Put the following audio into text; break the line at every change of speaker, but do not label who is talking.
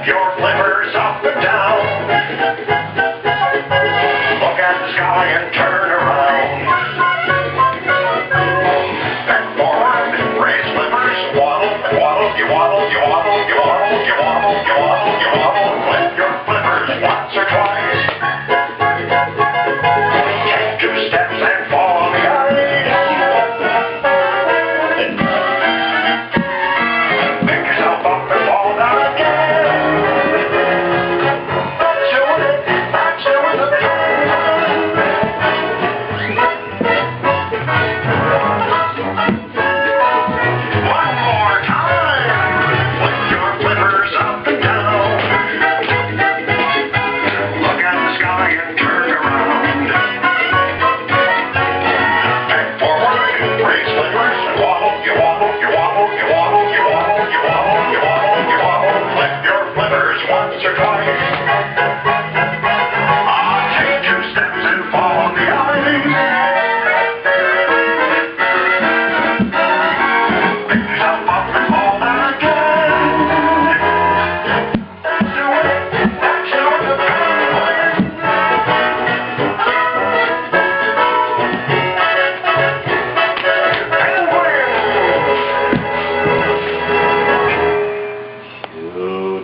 Flip your flippers up and down. Look at the sky and turn around. And forward, raise flippers, waddle, waddle, you waddle, you waddle, you waddle, you waddle, you waddle, you waddle. Flip your flippers once or twice. Take 2 steps and fall on the ice. Pick yourself up and fall down again. That's doing the One more time. Flip your flippers up and down. Look at the sky and turn around. And forward, raise flippers and waddle, you waddle, you waddle, you waddle, you waddle, you waddle, you waddle, you waddle. Flip your flippers once or twice.